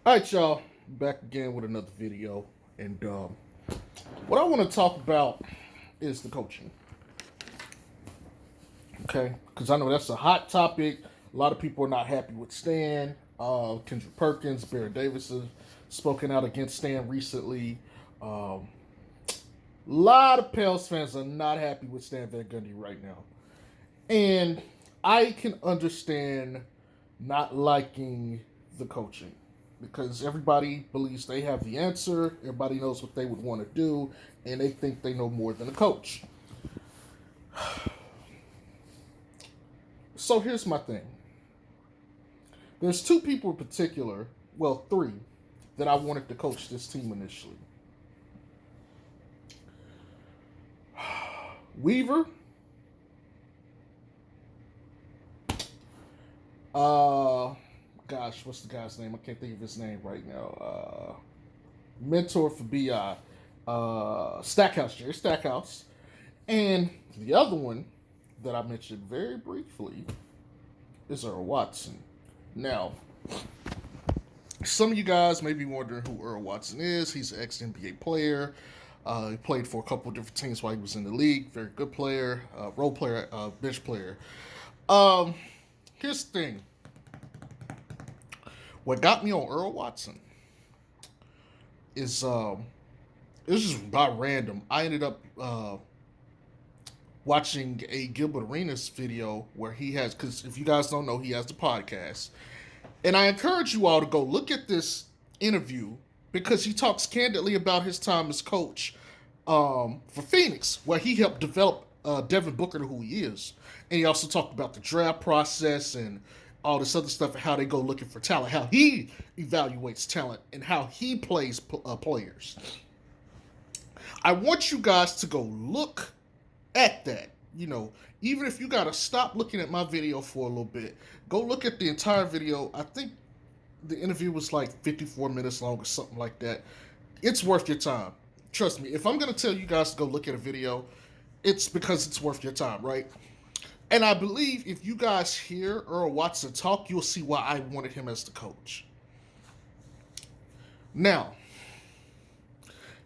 All right, y'all, back again with another video, and what I want to talk about is the coaching. Okay, because I know that's a hot topic. A lot of people are not happy with Stan. Kendrick Perkins, Barry Davis have spoken out against Stan recently. A lot of Pels fans are not happy with Stan Van Gundy right now, and I can understand not liking the coaching because everybody believes they have the answer. Everybody knows what they would want to do, and they think they know more than a coach. So here's my thing. There's two people in particular, well, three, that I wanted to coach this team initially. Weaver, uh, gosh, what's the guy's name? I can't think of his name right now. Mentor for BI, Stackhouse, Jerry Stackhouse, and the other one that I mentioned very briefly is Earl Watson. Now, some of you guys may be wondering who Earl Watson is. He's an ex NBA player. He played for a couple of different teams while he was in the league. Very good player, role player, bench player. Um, Here's the thing. What got me on Earl Watson is it was just by random. I ended up watching a Gilbert Arenas video where he has, because if you guys don't know, he has the podcast. And I encourage you all to go look at this interview because he talks candidly about his time as coach for Phoenix, where he helped develop Devin Booker to who he is. And he also talked about the draft process and all this other stuff and how they go looking for talent, how he evaluates talent, and how he plays players. I want you guys to go look at that. You know, even if you got to stop looking at my video for a little bit, go look at the entire video. I think the interview was like 54 minutes long or something like that. It's worth your time. Trust me. If I'm going to tell you guys to go look at a video, it's because it's worth your time, right? And I believe if you guys hear Earl Watson talk, you'll see why I wanted him as the coach. Now,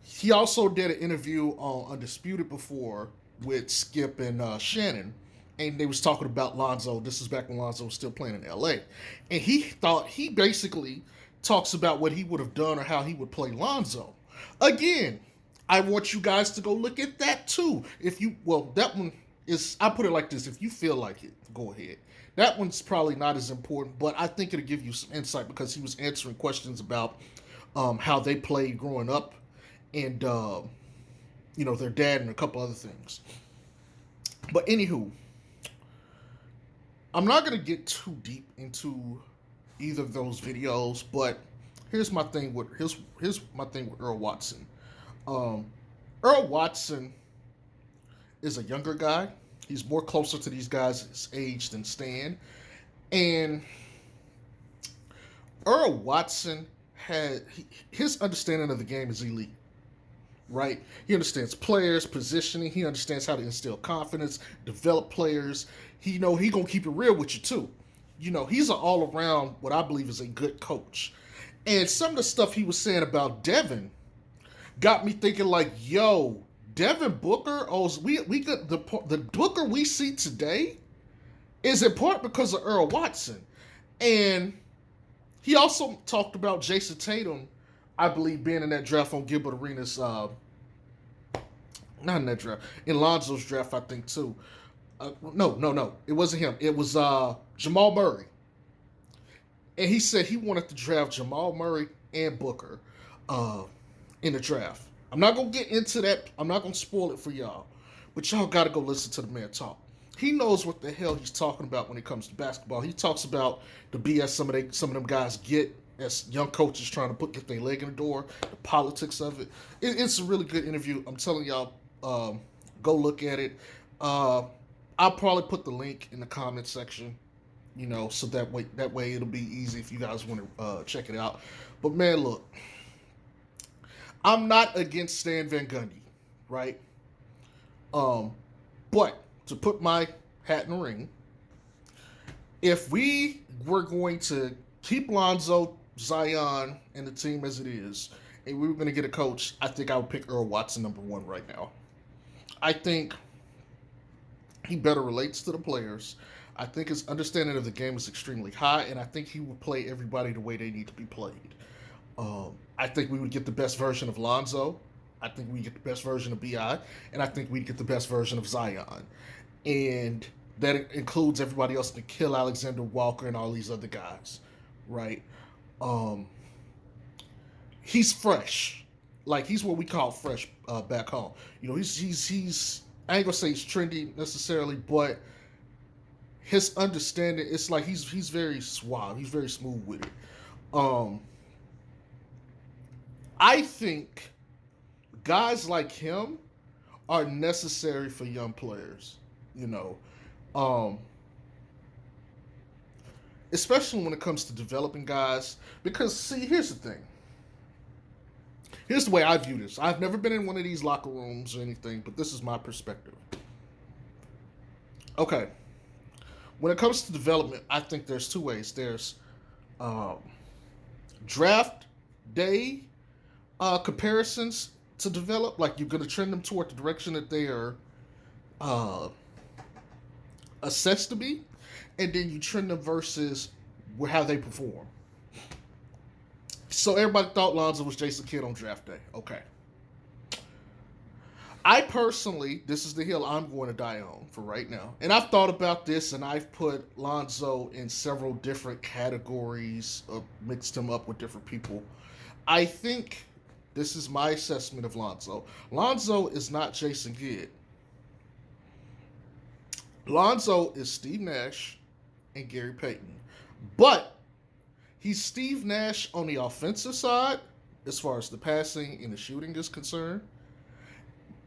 he also did an interview on Undisputed before with Skip and Shannon, and they was talking about Lonzo. This is back when Lonzo was still playing in LA, and he basically talks about what he would have done or how he would play Lonzo. Again, I want you guys to go look at that too. If you that one is, I put it like this: if you feel like it, go ahead. That one's probably not as important, but I think it'll give you some insight because he was answering questions about how they played growing up and their dad and a couple other things. But anywho, I'm not gonna get too deep into either of those videos, but here's my thing with Earl Watson. Um, Earl Watson is a younger guy. He's more closer to these guys' age than Stan, and Earl Watson his understanding of the game is elite, right? He understands players, positioning. He understands how to instill confidence, develop players. He gonna keep it real with you too. He's an all around what I believe is a good coach. And some of the stuff he was saying about Devin got me thinking like, yo, Devin Booker, we got the Booker we see today is in part because of Earl Watson. And he also talked about Jason Tatum, I believe, being in that draft on Gilbert Arenas, not in that draft, in Lonzo's draft, I think too. No, it wasn't him. It was Jamal Murray, and he said he wanted to draft Jamal Murray and Booker in the draft. I'm not gonna get into that. I'm not gonna spoil it for y'all, but y'all got to go listen to the man talk. He knows what the hell he's talking about when it comes to basketball. He talks about the BS some of them guys get as young coaches trying to get their leg in the door, the politics of it. It's a really good interview. I'm telling y'all, go look at it. I'll probably put the link in the comment section, so that way it'll be easy if you guys want to check it out. But man, look, I'm not against Stan Van Gundy, right? But to put my hat in the ring, if we were going to keep Lonzo Zion and the team as it is, and we were going to get a coach, I think I would pick Earl Watson #1 right now. I think he better relates to the players. I think his understanding of the game is extremely high, and I think he would play everybody the way they need to be played. I think we would get the best version of Lonzo. I think we get the best version of Bi, and I think we'd get the best version of Zion, and that includes everybody else to kill Alexander Walker and all these other guys, right? Um, he's fresh, like he's what we call fresh back home. You know, he's I ain't gonna say he's trendy necessarily, but his understanding, it's like he's very suave, he's very smooth with it. Um, I think guys like him are necessary for young players, you know, um, especially when it comes to developing guys. Because, see, here's the thing. Here's the way I view this. I've never been in one of these locker rooms or anything, but this is my perspective. Okay, when it comes to development, I think there's two ways. There's um, draft day comparisons to develop, like you're going to trend them toward the direction that they are uh, assessed to be, and then you trend them versus how they perform. So everybody thought Lonzo was Jason Kidd on draft day. Okay. I personally, this is the hill I'm going to die on for right now. And I've thought about this, and I've put Lonzo in several different categories, mixed him up with different people. I think this is my assessment of Lonzo. Lonzo is not Jason Kidd. Lonzo is Steve Nash and Gary Payton. But he's Steve Nash on the offensive side, as far as the passing and the shooting is concerned.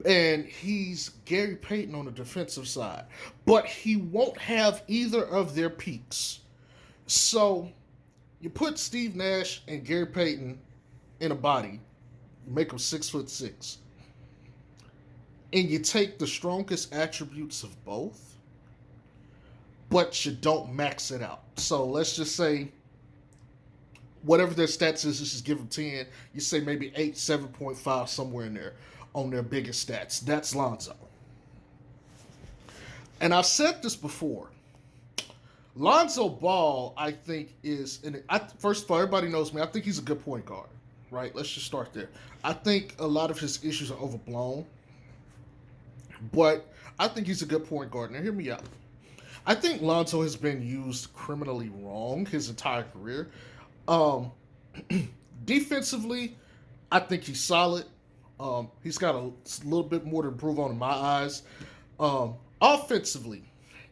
And he's Gary Payton on the defensive side. But he won't have either of their peaks. So you put Steve Nash and Gary Payton in a body, make them 6'6", and you take the strongest attributes of both, but you don't max it out. So let's just say whatever their stats is, let's just give them 10. You say maybe 8, 7.5, somewhere in there on their biggest stats. That's Lonzo. And I've said this before. Lonzo Ball, I think, is... first of all, everybody knows me. I think he's a good point guard, right? Let's just start there. I think a lot of his issues are overblown, but I think he's a good point guard. Now, hear me out. I think Lonzo has been used criminally wrong his entire career. Defensively, I think he's solid. He's got a little bit more to improve on in my eyes. Offensively,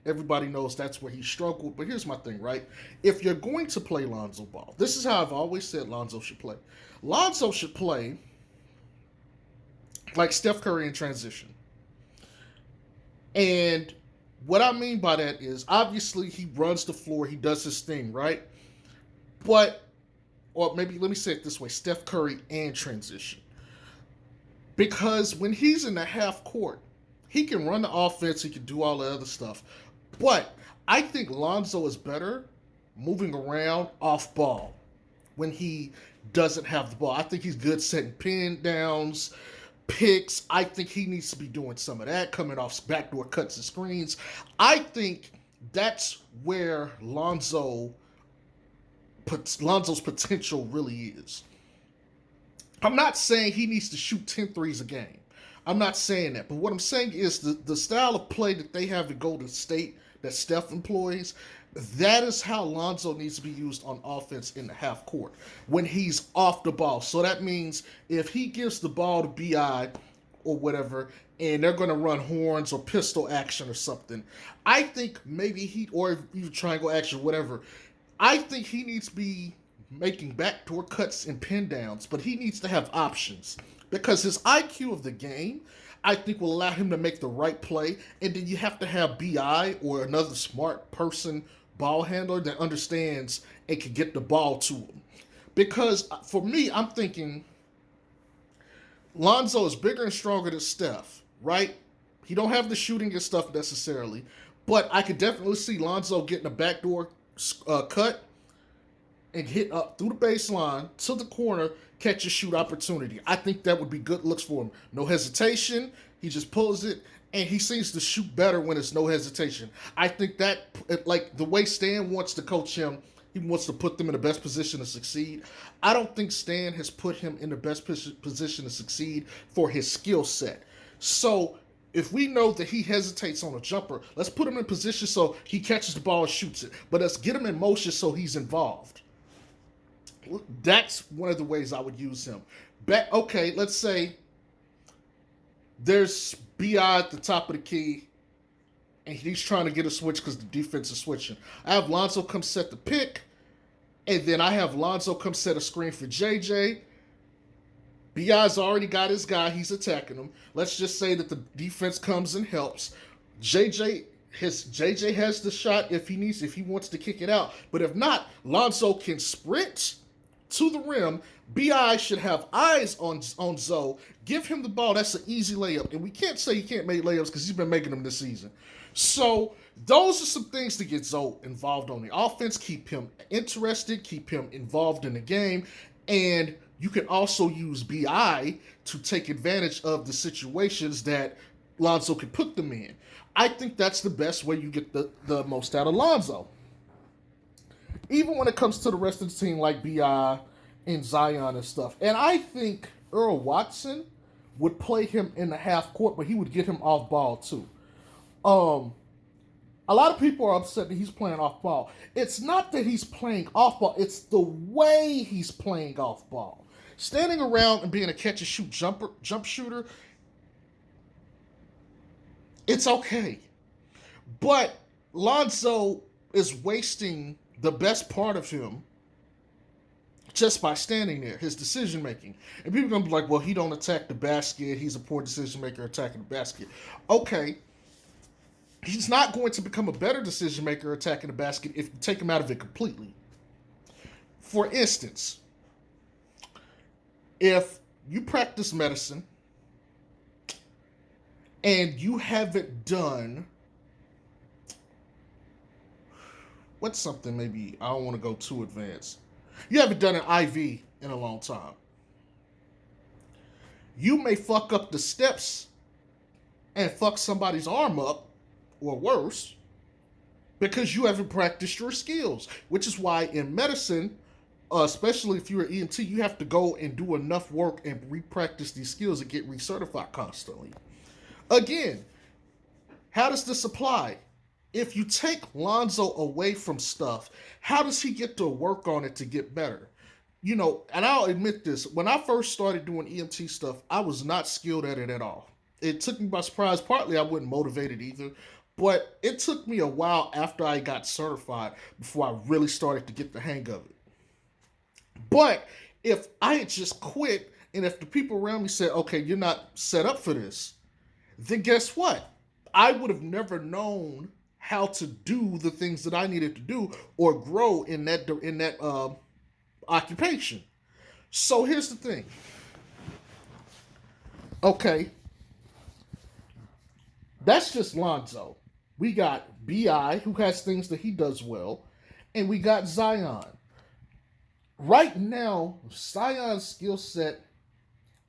everybody knows that's where he struggled. But here's my thing, right? If you're going to play Lonzo Ball, this is how I've always said Lonzo should play. Lonzo should play like Steph Curry in transition. And what I mean by that is, obviously, he runs the floor. He does his thing, right? But, or maybe let me say it this way, Steph Curry and transition. Because when he's in the half court, he can run the offense, he can do all the other stuff. But I think Lonzo is better moving around off ball when he doesn't have the ball. I think he's good setting pin downs, picks. I think he needs to be doing some of that, coming off backdoor cuts and screens. I think that's where Lonzo's potential really is. I'm not saying he needs to shoot 10 threes a game. I'm not saying that. But what I'm saying is the style of play that they have at Golden State that Steph employs, that is how Lonzo needs to be used on offense in the half court when he's off the ball. So that means if he gives the ball to Bi or whatever, and they're going to run horns or pistol action or something, I think maybe or even triangle action, whatever, I think he needs to be making backdoor cuts and pin downs, but he needs to have options because his IQ of the game, I think, will allow him to make the right play. And then you have to have Bi or another smart person, ball handler that understands and can get the ball to him. Because for me, I'm thinking Lonzo is bigger and stronger than Steph, right? He don't have the shooting and stuff necessarily, but I could definitely see Lonzo getting a backdoor cut and hit up through the baseline to the corner, catch a shoot opportunity. I think that would be good looks for him. No hesitation. He just pulls it, and he seems to shoot better when it's no hesitation. I think that, like the way Stan wants to coach him, he wants to put them in the best position to succeed. I don't think Stan has put him in the best position to succeed for his skill set. So if we know that he hesitates on a jumper, let's put him in position so he catches the ball and shoots it. But let's get him in motion so he's involved. That's one of the ways I would use him. Okay, let's say there's BI at the top of the key, and he's trying to get a switch because the defense is switching. I have Lonzo come set the pick, and then I have Lonzo come set a screen for JJ. BI's already got his guy. He's attacking him. Let's just say that the defense comes and helps. JJ has the shot if he wants to kick it out. But if not, Lonzo can sprint to the rim. BI should have eyes on Zoe. Give him the ball. That's an easy layup. And we can't say he can't make layups because he's been making them this season. So those are some things to get Zoe involved on the offense, keep him interested, keep him involved in the game. And you can also use BI to take advantage of the situations that Lonzo could put them in. I think that's the best way you get the most out of Lonzo. Even when it comes to the rest of the team like BI and Zion and stuff. And I think Earl Watson would play him in the half court, but he would get him off ball too. A lot of people are upset that he's playing off ball. It's not that he's playing off ball. It's the way he's playing off ball. Standing around and being a catch-and-shoot jump shooter, it's okay. But Lonzo is wasting the best part of him just by standing there, his decision-making. And people are going to be like, well, he don't attack the basket. He's a poor decision-maker attacking the basket. Okay. He's not going to become a better decision-maker attacking the basket if you take him out of it completely. For instance, if you practice medicine and you haven't done, what's something maybe, I don't want to go too advanced. You haven't done an IV in a long time. You may fuck up the steps and fuck somebody's arm up, or worse, because you haven't practiced your skills. Which is why in medicine, especially if you're an EMT, you have to go and do enough work and re-practice these skills and get recertified constantly. Again, how does this apply? If you take Lonzo away from stuff, how does he get to work on it to get better? You know, and I'll admit this, when I first started doing EMT stuff, I was not skilled at it at all. It took me by surprise. Partly I wasn't motivated either. But it took me a while after I got certified before I really started to get the hang of it. But if I had just quit, and if the people around me said, okay, you're not set up for this, then guess what? I would have never known how to do the things that I needed to do or grow in that occupation. So here's the thing. Okay. That's just Lonzo. We got BI, who has things that he does well, and we got Zion. Right now, Zion's skill set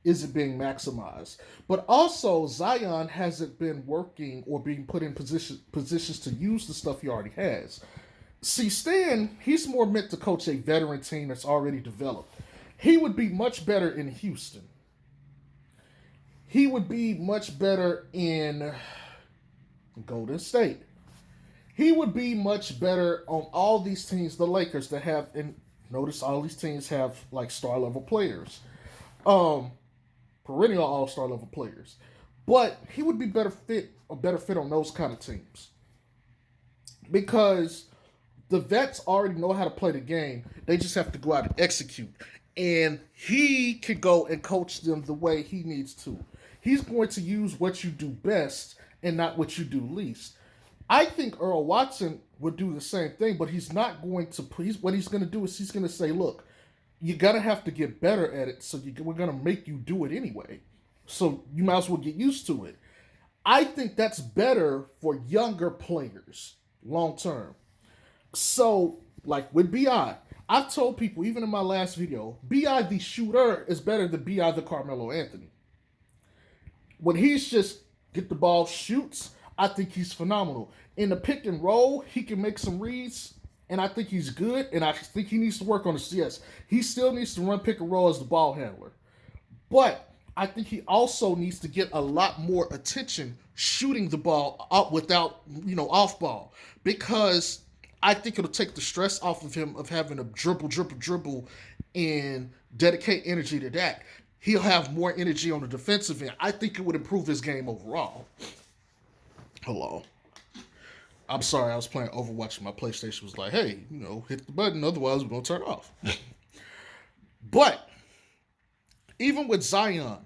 isn't being maximized, but also Zion hasn't been working or being put in positions to use the stuff he already has. See, Stan, he's more meant to coach a veteran team that's already developed. He would be much better in Houston. He would be much better in Golden State. He would be much better on all these teams, the Lakers that have, and notice all these teams have like star level players. Perennial all-star level players. But he would be a better fit on those kind of teams. Because the vets already know how to play the game. They just have to go out and execute. And he can go and coach them the way he needs to. He's going to use what you do best and not what you do least. I think Earl Watson would do the same thing, but he's not going to. What he's going to do is he's going to say, look, you're going to have to get better at it, so we're going to make you do it anyway. So you might as well get used to it. I think that's better for younger players long term. So Like with BI, I've told people, even in my last video, BI the shooter is better than BI the Carmelo Anthony. When he's just get the ball, shoots, I think he's phenomenal. In the pick and roll, he can make some reads, and I think he's good, and I think he needs to work on the CS. He still needs to run pick and roll as the ball handler. But I think he also needs to get a lot more attention shooting the ball up without, off ball. Because I think it'll take the stress off of him of having to dribble, and dedicate energy to that. He'll have more energy on the defensive end. I think it would improve his game overall. Hello. I'm sorry, I was playing Overwatch and my PlayStation was like, hey, hit the button, otherwise we're going to turn it off. But even with Zion,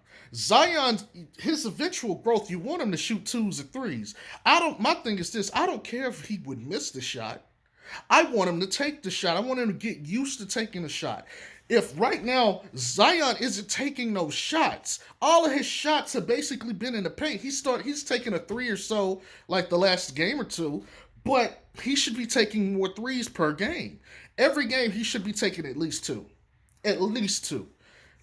his eventual growth, you want him to shoot twos and threes. My thing is this, I don't care if he would miss the shot. I want him to take the shot. I want him to get used to taking the shot. If right now Zion isn't taking those shots, all of his shots have basically been in the paint. He's taking a three or so like the last game or two, but he should be taking more threes per game. Every game he should be taking at least two. At least two.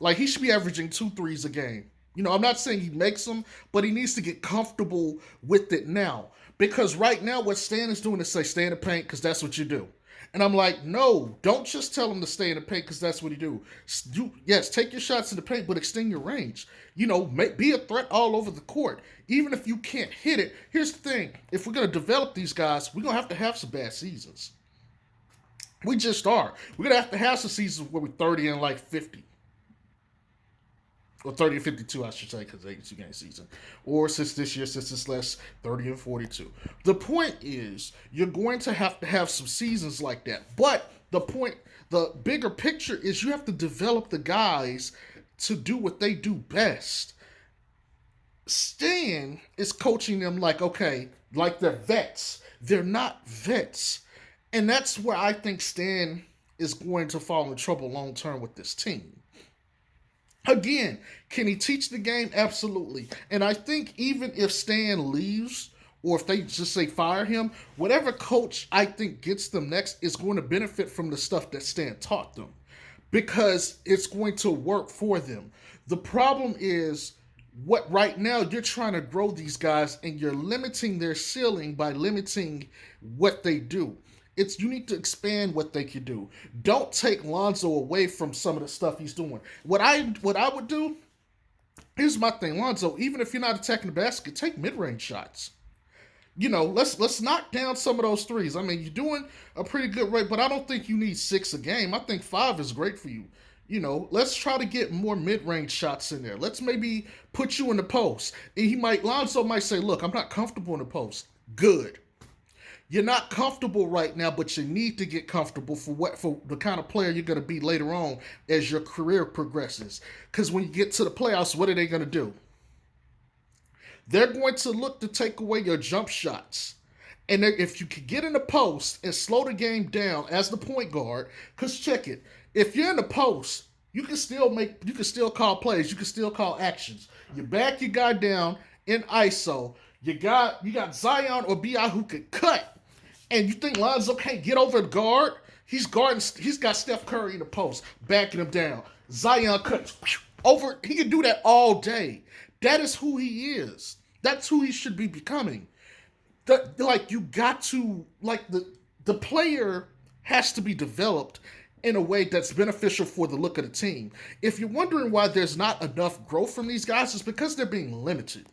Like he should be averaging 2 threes a game. I'm not saying he makes them, but he needs to get comfortable with it now. Because right now what Stan is doing is say, stay in the paint because that's what you do. And I'm like, no, don't just tell him to stay in the paint because that's what he do. Yes, take your shots in the paint, but extend your range. Be a threat all over the court. Even if you can't hit it, here's the thing. If we're going to develop these guys, we're going to have some bad seasons. We just are. We're going to have some seasons where we're 30 and like 50. Or 30 and 52, I should say, because it's a 82-game season. Or since it's less, 30 and 42. The point is, you're going to have some seasons like that. But the bigger picture is you have to develop the guys to do what they do best. Stan is coaching them like they're vets. They're not vets. And that's where I think Stan is going to fall in trouble long term with this team. Again, can he teach the game? Absolutely. And I think even if Stan leaves, or if they just say fire him, whatever coach I think gets them next is going to benefit from the stuff that Stan taught them. Because it's going to work for them. The problem is, what right now you're trying to grow these guys and you're limiting their ceiling by limiting what they do. You need to expand what they can do. Don't take Lonzo away from some of the stuff he's doing. What I would do, here's my thing. Lonzo, even if you're not attacking the basket, take mid-range shots. Let's knock down some of those threes. I mean, you're doing a pretty good rate, but I don't think you need 6 a game. I think 5 is great for you. Let's try to get more mid-range shots in there. Let's maybe put you in the post. And Lonzo might say, look, I'm not comfortable in the post. Good. You're not comfortable right now, but you need to get comfortable for the kind of player you're going to be later on as your career progresses. Because when you get to the playoffs, what are they going to do? They're going to look to take away your jump shots. And if you can get in the post and slow the game down as the point guard, because check it, if you're in the post, you can still call plays, you can still call actions. You back your guy down in ISO. You got Zion or BI who could cut. And you think Lonzo can't get over the guard? He's got Steph Curry in the post, backing him down. Zion cuts over. He can do that all day. That is who he is. That's who he should be becoming. The player has to be developed in a way that's beneficial for the look of the team. If you're wondering why there's not enough growth from these guys, it's because they're being limited.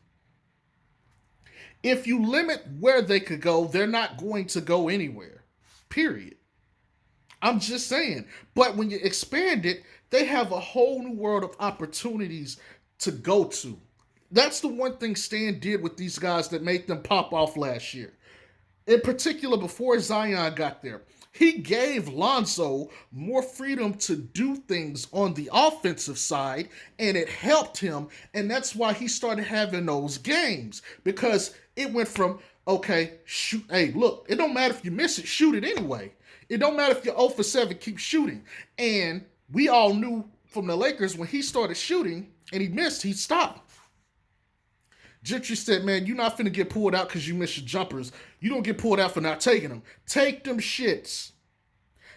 If you limit where they could go, they're not going to go anywhere. Period. I'm just saying. But when you expand it, they have a whole new world of opportunities to go to. That's the one thing Stan did with these guys that made them pop off last year. In particular, before Zion got there, he gave Lonzo more freedom to do things on the offensive side, and it helped him, and that's why he started having those games, because it went from, okay, shoot, hey, look, it don't matter if you miss it, shoot it anyway. It don't matter if you're 0 for 7, keep shooting. And we all knew from the Lakers, when he started shooting and he missed, he stopped. Gentry said, man, you're not finna get pulled out because you missed your jumpers. You don't get pulled out for not taking them. Take them shits.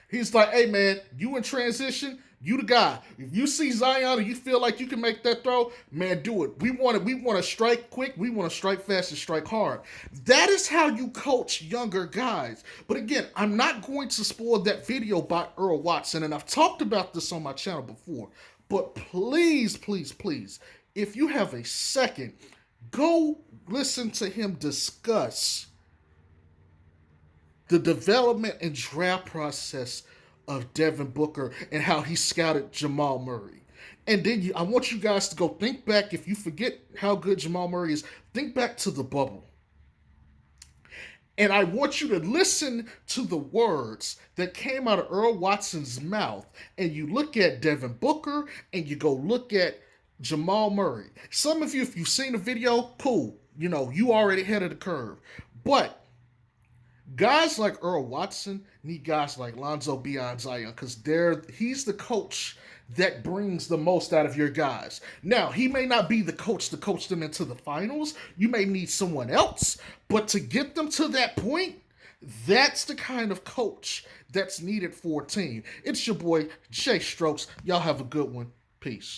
He's like, hey man, you in transition, you the guy. If you see Zion and you feel like you can make that throw, man, do it. We want to strike quick, we want to strike fast and strike hard. That is how you coach younger guys. But again, I'm not going to spoil that video by Earl Watson, and I've talked about this on my channel before. But please, please, please, if you have a second, go listen to him discuss the development and draft process of Devin Booker and how he scouted Jamal Murray. And then I want you guys to go think back, if you forget how good Jamal Murray is, think back to the bubble. And I want you to listen to the words that came out of Earl Watson's mouth. And you look at Devin Booker and you go look at Jamal Murray. Some of you, if you've seen the video, cool. You know, you already ahead of the curve. But guys like Earl Watson need guys like Lonzo Beyond Zion because he's the coach that brings the most out of your guys. Now, he may not be the coach to coach them into the finals. You may need someone else, but to get them to that point, that's the kind of coach that's needed for a team. It's your boy, Jay Strokes. Y'all have a good one. Peace.